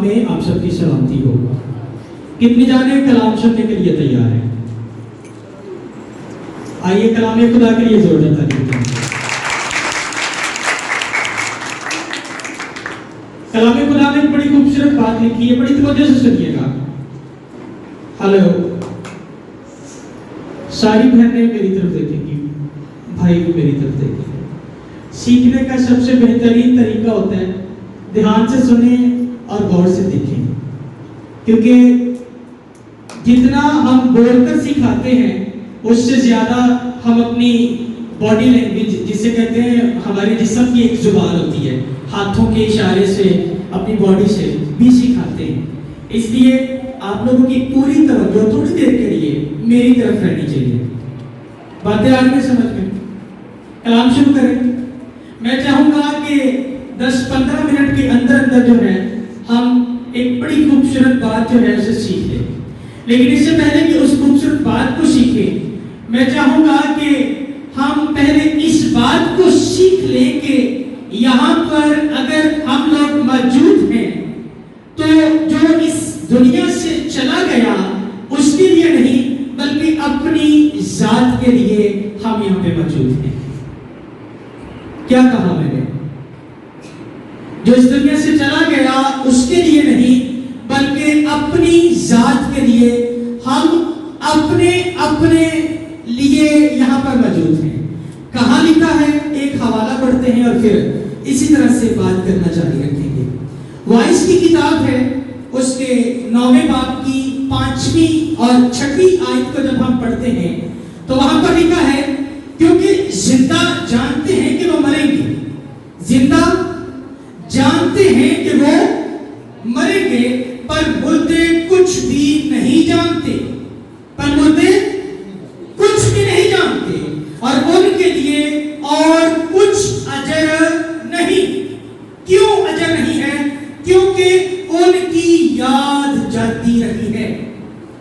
میں آپ سب کی سلامتی ہو. کتنے جانے کلام سننے کے لیے تیار ہیں؟ آئیے کلام خدا کے لیے زور دیتا ہے. کلام خدا نے بڑی خوبصورت بات لکھی ہے, بڑی توجہ سے سنیے گا. ہلو, ساری بہنیں میری طرف دیکھیں گی, بھائی بھی میری طرف دیکھیں گے. سیکھنے کا سب سے بہترین طریقہ ہوتا ہے دھیان سے سنیں اور غور سے دیکھیں, کیونکہ جتنا ہم بول کر سکھاتے ہیں اس سے زیادہ ہم اپنی باڈی لینگویج, جسے کہتے ہیں ہمارے جسم کی ایک زبان ہوتی ہے, ہاتھوں کے اشارے سے اپنی باڈی سے بھی سکھاتے ہیں. اس لیے آپ لوگوں کی پوری توجہ تھوڑی دیر کے لیے میری طرف رہنی چاہیے. باتیں آ رہی ہیں سمجھ میں؟ کلام شروع کریں. میں چاہوں گا کہ 10-15 منٹ کے اندر جو ہے ہم ایک بڑی خوبصورت بات جو ہے اسے سیکھ لیں. لیکن اس سے پہلے کہ اس خوبصورت بات کو سیکھیں, میں چاہوں گا کہ ہم پہلے اس بات کو سیکھ لیں کہ یہاں پر اگر ہم لوگ موجود ہیں تو جو اس دنیا سے چلا گیا اس کے لیے نہیں بلکہ اپنی ذات کے لیے ہم یہاں پہ موجود ہیں. کیا کہا میں نے؟ جو اس دنیا سے چلا گیا اس کے لیے نہیں بلکہ اپنی ذات کے لیے ہم اپنے لیے یہاں پر موجود ہیں. کہاں لکھا ہے؟ ایک حوالہ پڑھتے ہیں اور پھر اسی طرح سے بات کرنا جاری رکھیں گے. وائس کی کتاب ہے, اس کے 9ویں باب کی 5ویں اور 6ویں آیت کو جب ہم پڑھتے ہیں تو وہاں پر لکھا ہے کیونکہ زندہ جانتے ہیں کہ وہ مریں گے. زندہ جانتے ہیں کہ وہ مریں گے پر مردے کچھ بھی نہیں جانتے. پر مردے کچھ بھی نہیں جانتے اور ان کے لیے اور کچھ اجر نہیں. کیوں اجر نہیں ہے؟ کیونکہ ان کی یاد جاتی رہی ہے.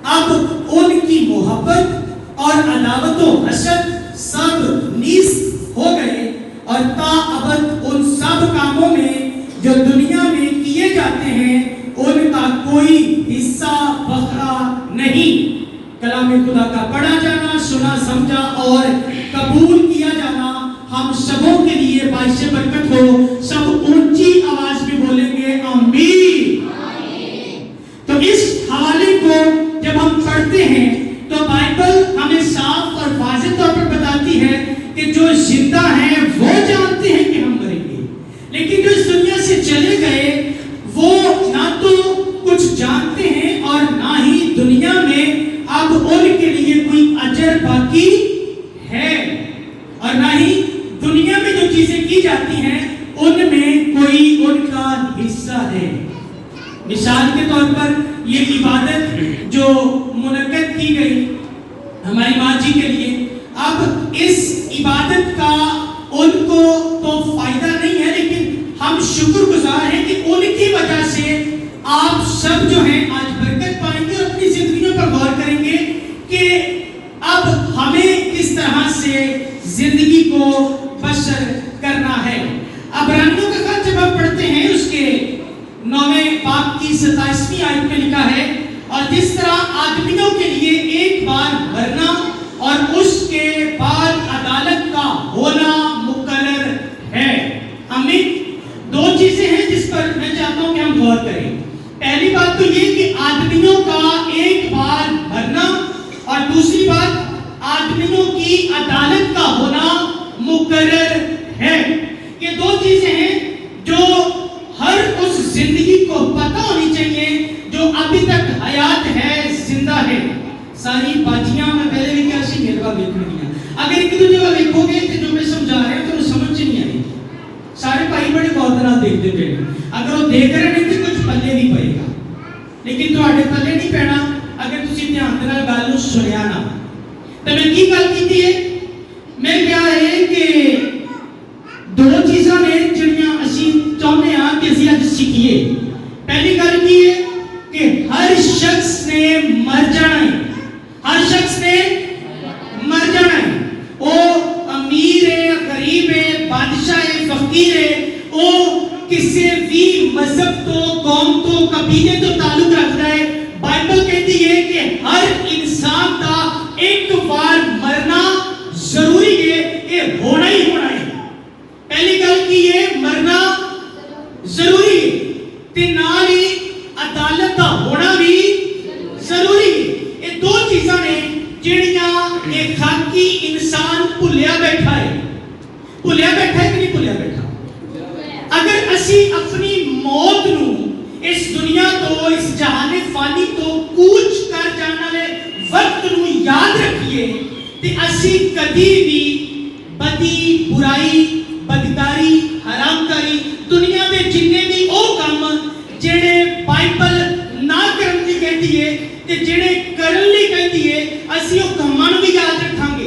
اب ان کی محبت اور عداوت و حسد سب نیز ہو گئے اور تا ابد ان سب کاموں میں جو دنیا میں کیے جاتے ہیں ان کا کوئی حصہ بخرا نہیں. کلام خدا کا پڑھا جانا, سنا سمجھا اور قبول کیا جانا ہم سبوں کے لیے باعث برکت ہو. سب اونچی آواز میں بولیں گے آمین. تو اس حوالے کو جب ہم پڑھتے ہیں تو بائبل ہمیں صاف اور واضح طور پر بتاتی ہے کہ جو زندہ ہیں وہ جانتے ہیں کہ ہم مریں گے, لیکن جو اس دنیا سے چلے گئے وہ نہ تو کچھ جانتے ہیں اور نہ ہی دنیا میں اب ان کے لیے کوئی اجر باقی ہے اور نہ ہی دنیا میں جو چیزیں کی جاتی ہیں ان میں کوئی ان کا حصہ ہے. مثال کے طور پر یہ عبادت جو منعقد کی گئی ہماری ماں جی کے لیے, اب اس عبادت کا ان کو تو فائدہ نہیں ہے لیکن ہم شکر گزار ہیں کہ ان کی وجہ سے آپ سب جو ہیں آج برکت پائیں گے اور اپنی زندگیوں پر غور کریں گے کہ اب ہمیں کس طرح سے زندگی کو بسر کرنا ہے. عبرانیوں کا خط جب ہم پڑھتے ہیں اس کے 9ویں باب کی 27ویں آیت میں لکھا ہے اور جس طرح آدمیوں کے لیے ایک بار مرنا اور اس کے بعد عدالت کا ہونا مقرر ہے. آمین. دو چیزیں ہیں جس پر میں چاہتا ہوں کہ ہم غور کریں. پہلی بات تو یہ کہ آدمیوں کا ایک بار مرنا اور دوسری بات آدمیوں کی عدالت کا ہونا مقرر ہے. یہ دو چیزیں ہیں جو ہر اس زندگی کو پتہ ہونی چاہیے جو ابھی تک حیات ہے, زندہ ہے. ساری باجیاں میں پہلے بھی کیا سی میرے بات دیکھنے دیا, اگر ایک دو جگہ لکھو گے کہ جو میں سمجھا رہے ہیں تو سمجھ نہیں آئی. سارے بھائی بڑے غور سے دیکھتے تھے, اگر وہ دیکھ رہے نہیں تو کچھ پلے نہیں پائے گا, لیکن تھوڑے پلے نہیں پینا اگر تسی دھیان دے نال گل نوں سنیا نہ. تے میں کی گل کیتی ہے, میں کیا ہے کہ دو چیزاں نے جڑیاں اسی چاہتے ہیں کہ اسی اج سیکھیے. پہلی گل کی ہے کہ ہر شخص نے مر جانا ہے. ہر شخص نے مر جانا ہے. وہ امیر ہے, غریب ہے, بادشاہ ہے, فقیر ہے, وہ کسی بھی مذہب تو, قوم تو, कबीले तो ताल्लुक रखता है। बाइबल कहती है कि हर इंसान का एक बार मरना जरूरी है, ये होना ही होना है। पहली गल की है मरना जरूरी है ते नाल ही अदालत का होना भी जरूरी है। ये दो चीज़ां ने ਜਿਹੜੀਆਂ एक खाकी इंसान भुलिया बैठा है कि नहीं भुलिया बैठा। अगर असी अपनी मौत नू इस दुनिया तो इस जहाने फानी तो कूच कर जाने वाले वक्त नू याद रखिए ते असी कभी भी बदी बुराई बदकारी हरामकारी दुनिया के जिन्ने भी ओ काम जेड़े बाइबल ना करन दी कहती है ते जेड़े करन ली कहती है असी ओ कामां नू भी याद रखांगे।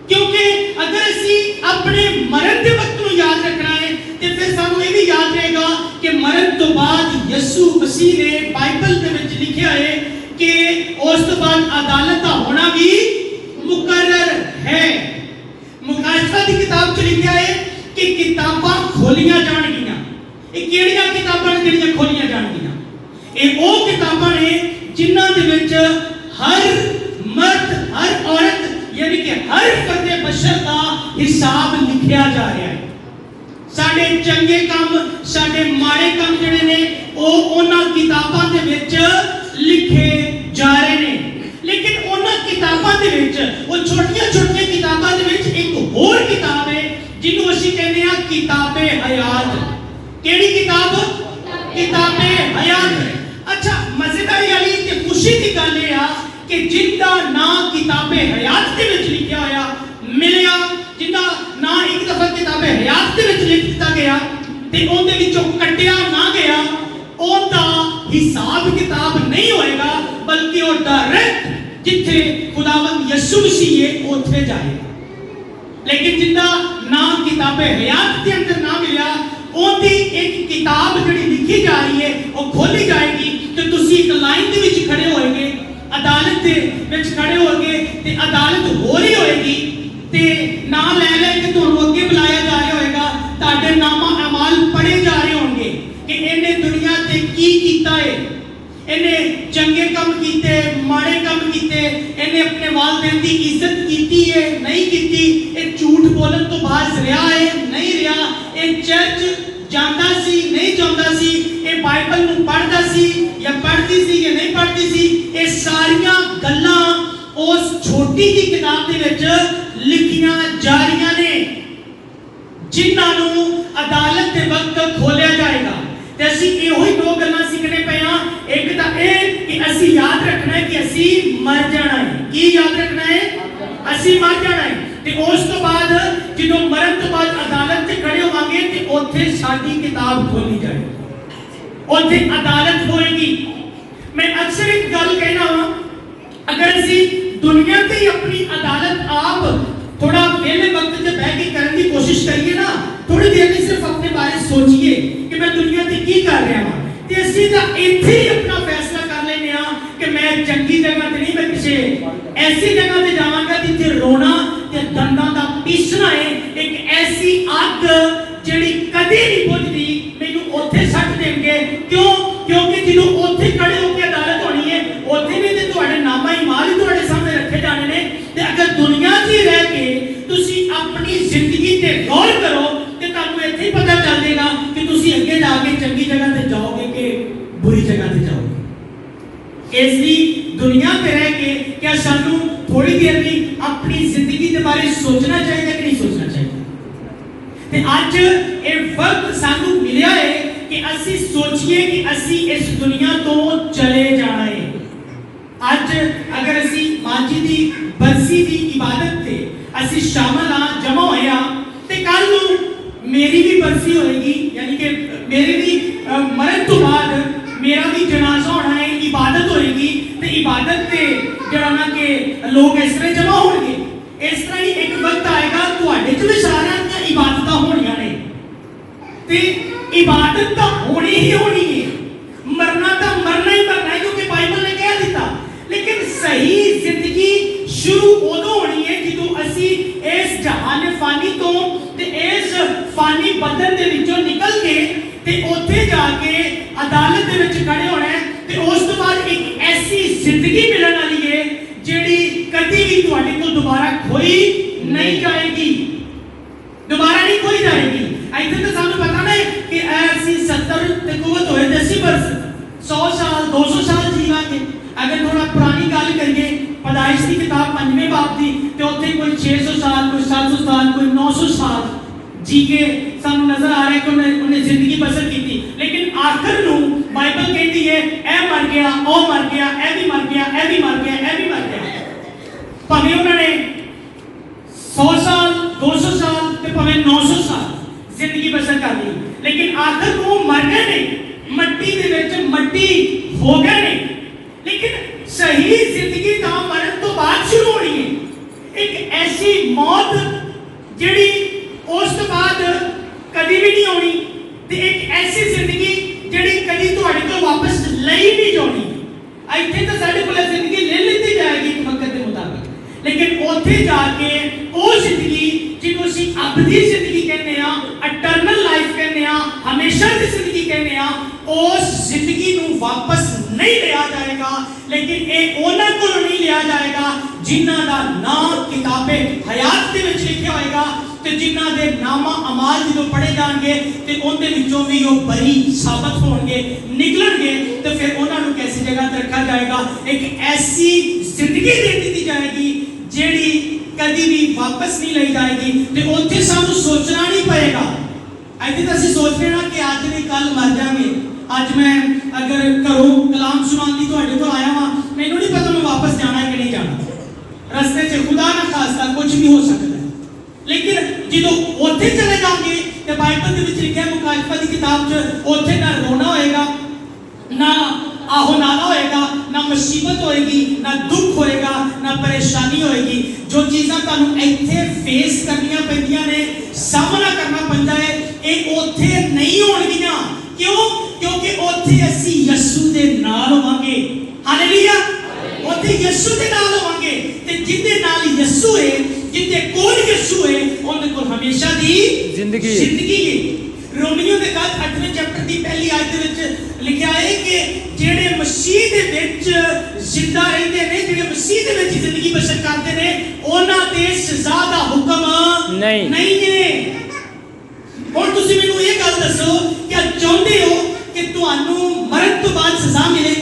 क्योंकि अगर असी अपने मरण के वक्त नू याद रखना है ते फिर सानू ये भी याद रहेगा कि मरण तो बाद यीशु मसीह ने बाइबल दे विच लिखिया है कि उस तो बाद अदालत का होना भी मुकर्रर है। मुकाशफा की किताब च लिखिया है कि किताबां खोलियां जाणगियां। ये किहड़ियां किताबां ने जिहड़ियां खोलियां जाणगियां? ये वो किताबां ने जिन्हां दे विच हर मर्द हर औरत यानी कि हर फर्दे बशर का हिसाब लिखिया जा रहा है। साडे चंगे काम साडे माड़े काम जिहड़े ने वो उन्हां किताबां दे विच लिखे जा रहे ने। लेकिन उन्हां किताबां दे विच वो छोटियां-छोटियां किताबां दे विच एक होर किताब है जिन्हों असीं कहने आ किताबे हयात। केड़ी किताब? किताबे हयात। अच्छा मजेदारी वाली ते खुशी की गल ये आ कि जिंदा ना किताबे हयात दे विच लिखिया होया मिलिया, जिंदा ना एक दफा किताबे हयात दे विच लिख दिता गया ते ओंदे विचों कट्टिया ना गया, ओंदा हिसाब किताब नहीं होएगा बल्कि वो डायरेक्ट जिथे खुदावंद यीशु मसीह है ओथे जाएगा। लेकिन जिंदा ना किताबे हयात के अंदर ना मिलिया ओंदी एक किताब जिहड़ी लिखी जा रही है वो खोली जाएगी ते तुसी एक लाइन दे विच खड़े होएगे, अदालत दे विच खड़े होगे ते अदालत हो रही होएगी ते नाम ले ले के तुहानू अगे बुलाया जा रहा होएगा, तुहाडे नामा अमाल पढ़े जा रहे होंगे कि इन्हें दुनिया ते की कीता है, इन्हें चंगे काम कीते माड़े काम कीते, इन्हें अपने वालिदैन दी इज्जत कीती है नहीं कीती, ये झूठ बोलन तो बाज रहा है नहीं रहा, ये चर्च जांदा सी नहीं जांदा सी, ये बाइबल नू पढ़दा सी या पढ़दी सी या नहीं पढ़दी सी, ये सारियां गल्लां उस छोटी जी किताब दे विच लिखियां जा रहीआं ने जिन्हां नू अदालत दे वक्त खोलिया जाएगा। ते असीं इहो ही दो गल्लां सीखने पए हां। एक तां इह कि असीं याद रखना है कि असीं मर जाना है। की याद रखना है? असीं मर जाना है ते उस तो बाद ਜਦੋਂ मरण तो बाद अदालत ते खड़े होवांगे ते उत्थे साडी किताब खोली जाएगी, उत्थे अदालत होएगी। मैं अक्सर एक गल कहना वा, अगर असीं दुनिया ते ही अपनी अदालत आप थोड़ा वेले वक्त ते बैठ के करने की कोशिश करिए ना, थोड़ी देर में सिर्फ अपने बारे सोचिए कि मैं दुनिया ते की कर रहा हां ते असीं तां इत्थे ही अपना फैसला कर लेने आ कि मैं चंगी जगह ते नहीं, मैं किसी ऐसी जगह ते जावांगा जिथे रोना ते दंदां दा पीसना है, एक ऐसी अग जिहड़ी कदी नहीं बुझदी मैनू उत्थे सट देंगे। क्यों? क्योंकि जिदों उत्थे खड़े होकर अदालत होनी है उत्थे भी ते तुहाडे नामा ईमान ही तुहाडे सामने रखे जाने ने। ते अगर दुनिया 'च रह के तुसीं अपनी जिंदगी ते गौर करो ते तुहानू इत्थे ही पता चल जाएगा कि तुसीं अगे जाके चंगी जगह ते जाओगे कि बुरी जगह ते जाओगे। इसलिए दुनिया पे रह के क्या सानू थोड़ी देर भी अपनी जिंदगी के बारे सोचना चाहिए कि नहीं सोचना चाहिए? ते आज ये वक्त सानू मिलिया है कि असी सोचिए कि असी इस दुनिया तो चले जाना है। आज अगर असी मां जी दी बरसी दी इबादत ते असी शामिल हां जमा होए हां ते कल नू मेरी भी बरसी होएगी, यानी कि मेरे भी मरण तो बाद मेरा भी जनाजा होना है, इबादत होएगी ते इबादत ते जड़ा ना के लोग इस तरह जमा होंगे। इस तरह ही एक वक्त आएगा तुहाडे च भी सारियां दी इबादतां होणीआं ने ते इबादत तां होनी ही होनी है, मरना तां मरना ही मरना है क्योंकि बाइबल ने कह दिता। लेकिन सही जिंदगी शुरू उदों होनी है जदों असी इस जहान फानी तो ते इस फानी बदन दे विचों निकल के ते उत्थे जाके ਅਦਾਲਤ ਦੇ ਵਿੱਚ ਖੜੇ ਹੋਣਾ ਹੈ ਤੇ ਉਸ ਤੋਂ ਬਾਅਦ ਇੱਕ ਐਸੀ ਜ਼ਿੰਦਗੀ ਮਿਲਣ ਵਾਲੀ ਹੈ ਜਿਹੜੀ ਕਦੀ ਵੀ ਤੁਹਾਡੇ ਕੋਲ ਦੁਬਾਰਾ ਖੋਈ ਨਹੀਂ ਜਾਏਗੀ, ਦੁਬਾਰਾ ਨਹੀਂ ਖੋਈ ਜਾਏਗੀ। ਇੱਥੇ ਤਾਂ ਸਾਨੂੰ ਪਤਾ ਨਾ ਕਿ ਅਸੀਂ 70 ਤੇ ਕੁਵਤ ਹੋਏ ਤੇ ਅਸੀਂ ਬਸ 100 ਸਾਲ 200 ਸਾਲ ਜੀਵਾਂਗੇ। अगर थोड़ा पुरानी गल करिए पैदाइश की किताब 5वें बाब की तो उत्थे कोई 600 साल कोई 700 साल कोई 900 साल जी के सानू नजर आ रहा है कि उन्हें जिंदगी बसर की, लेकिन आखिर नूं बाइबल कहती है ए मर गया ओ मर गया ए भी मर गया ए भी मर गया ए भी मर गया। भावें उन्होंने 100 साल 200 साल ते भावें 900 साल जिंदगी बसर कर ली, लेकिन आखिर नूं मर गए ने, मट्टी दे विच मट्टी हो गए ने। लेकिन सही जिंदगी तो मरण तो बाद शुरू होनी है। एक ऐसी मौत जिहड़ी उस तो बाद कभी भी नहीं होनी ते एक ऐसी जिंदगी जिहड़ी कभी तुहाडे कोल वापस लई नहीं जानी। इत्थे तो साडे कोल जिंदगी ले लीती जाएगी एक वक्त के मुताबिक, लेकिन उत्थे जाके वो जिंदगी जिन्हों असीं अबदी जिंदगी कहने आ, इटरनल लाइफ कहने आ, हमेशा की जिंदगी कहने आ, उस जिंदगी नूं वापस नहीं लिया जाएगा। लेकिन एक उन्हां कोलों नहीं लिया जाएगा जिन्हां दा नाम किताबे हयात दे विच लिखिया होएगा ते जिन्हां दे नामा अमाल जदों पढ़े जाणगे ते उहदे विचों भी वो बरी साबित होणगे निकलणगे ते फिर उन्हां नूं कैसी जगह ते रखा जाएगा। एक ऐसी जिंदगी दे दी जाएगी जिहड़ी कदी भी वापस नहीं लाई जाएगी ते उत्थे सानू सोचना नहीं पएगा। अजे तो असीं सोचदे ना कि अज नहीं कल मर जाएंगे। आज मैं अगर घरों कलाम सुनाने तुहाडे कोल आया वां, मैनूं नहीं पता मैं वापस जाना है कि नहीं जाना, रस्ते च खुदा ना खास्ता कुछ भी हो सकता है। लेकिन जो उत्थे चले जाओगे तो बाइबल दे विच लिखिया मुकाशफा दी किताब च उत्थे ना रोना होएगा ना आहो नाला होएगा ना मुसीबत होएगी ना दुख होएगा ना परेशानी होएगी। जो चीज़ां तुहानूं इत्थे फेस करनियां पैंदियां ने सामना करना पैंदा है ये उत्थे नहीं होणगीਆਂ। क्यों? क्योंकि उत्थे असीं यीशु दे नाल होवांगे। हालेलुया। उत्थे यीशु दे नाल होवांगे ते जिंदे नाल यीशु है, जिंदे कोल यीशु है, उनदे कोल हमेशा दी जिंदगी है। रोमियो दे 8वें चैप्टर दी पहली आयत दे विच लिखिया है कि जेड़े मसीह दे विच जिंदा रहंदे ने, जेड़े मसीह दे विच जिंदगी बसर करदे ने, उन्हां ते सज़ा दा हुक्म नहीं है। हुण तुसीं मैनूं इह गल दसो, क्या चाहुंदे हो कि तुहानूं मरण तो बाद सज़ा मिले?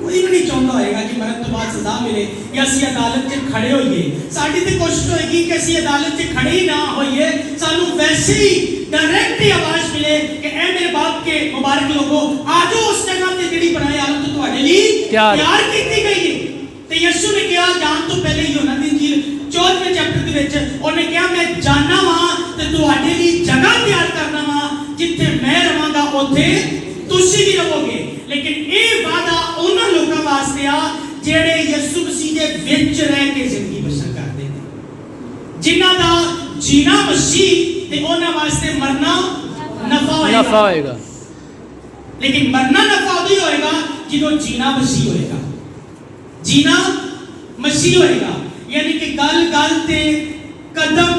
कोई भी नहीं चाहता होएगा कि मरण तो बाद सज़ा मिले या असीं अदालत च खड़े होइए। साडी ते कोशिश होएगी कि असीं अदालत च खड़े ही ना होइए, सानूं वैसे ही डायरेक्ट ही आवाज़ मिले कि ए मेरे बाप के मुबारक लोगों, आ जाओ उस जगह ते जिहड़ी बनाई हालत तो तुहाडे लई तैयार कीती गई है। ते यीशु ने कहा जान तो पहले ही यूहन्ना दी इंजील 14वें चैप्टर दे विच उन्हें कहा मैं जाना वां ते तुहाडे लई जगह तैयार करना वां, जिथे मैं रहांगा उत्थे तुसीं भी रहोगे। लेकिन ये वादा उन्हां लोकां वास्ते आ जिहड़े यीशु मसीह दे विच रह के जिंदगी बसर करदे ने, जिन्हां दा जीना मसीह ते उन्हां वास्ते मरना नफा होएगा। लेकिन मरना नफा उदों होएगा जदों जीना मसीह होएगा। जीना मसीह होएगा यानी कि गल गल ते कदम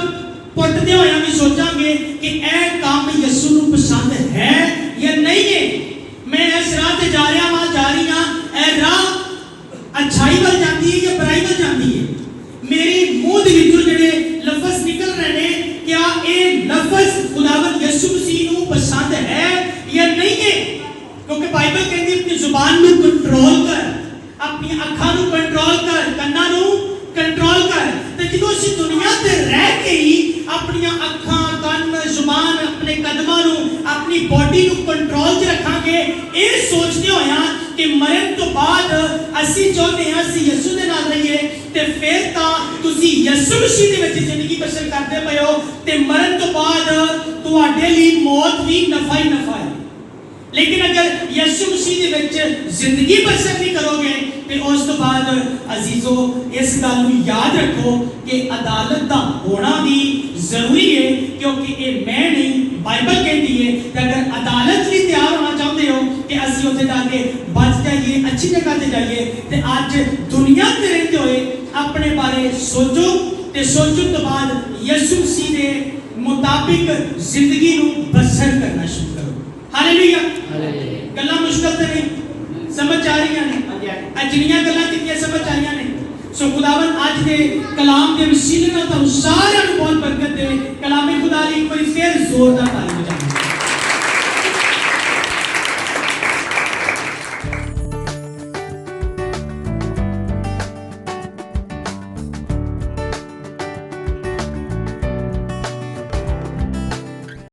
पुटदे होया भी सोचांगे कि ए काम यीशु नूं पसंद है या नहीं है। मैं इस राह ते जा रहा हां, जा रही हां, ए राह अच्छाई वाल जाती है या बुराई वाल जाती है? मेरे मुंह दे विचों जेड़े लफ्ज़ निकल रहे ने, क्या ये लफ्ज़ खुदावंद यीशु मसीह नूं पसंद है या नहीं है? क्योंकि बाइबल कहती है अपनी जुबान नूं कंट्रोल कर, अपनी अखां नूं कंट्रोल कर, कन्नां नूं कंट्रोल कर। ते जदों असीं दुनिया ते रह के ही अपनी अखां, कन्न, जुबान, अपने कदमां नूं, अपनी बॉडी नूं कंट्रोल च रखांगे, ये सोचदे होया कि मरण तो बाद असीं चाहुंदे हां असीं यीशु दे नाल रहीए, ते फिर तां तुसीं यीशु मसीह दे विच जिंदगी बसर करदे पए हो ते मरण तो बाद तुहाडे लई मौत भी नफा ही नफा है। लेकिन अगर यीशु मसीह दे विच जिंदगी बसर नहीं करोगे तो उस तो बाद अजीजो इस गल नूं याद रखो कि अदालत दा होना भी जरूरी है, क्योंकि ये मैं नहीं बाइबल कहती है कि अगर अदालत भी तैयार होना चाहते हो कि असीं उत्थे जाके बच जाइए, अच्छी जगह ते जाइए, तो आज दुनिया ते रहते हुए अपने बारे सोचो ते सोचने तो बाद यीशु मसीह दे मुताबिक जिंदगी नूं बसर करना शुरू करो। ਹਾਲੇਲੂਇਆ। ਹਾਲੇਲੂਇਆ। ਗੱਲਾਂ ਮੁਸ਼ਕਲ ਤੇ ਨਹੀਂ, ਸਮਝ ਆ ਰਹੀਆਂ ਨੇ। ਅਜਿਹੀਆਂ ਗੱਲਾਂ ਕਿੰਨੀਆਂ ਸਮਝ ਆਈਆਂ ਨੇ। ਸੋ ਖੁਦਾਵੰਦ ਅੱਜ ਦੇ ਕਲਾਮ ਦੇ ਵਸੀਲੇ ਨਾਲ ਤੁਹਾਨੂੰ ਸਾਰਿਆਂ ਨੂੰ ਬਹੁਤ ਬਰਕਤ ਦੇ। ਕਲਾਮੇ ਖੁਦਾ ਲਈ ਇੱਕ ਵਾਰੀ ਫੇਰ ਜ਼ੋਰਦਾਰ ਤਾਲੀ ਵਜਾਓ।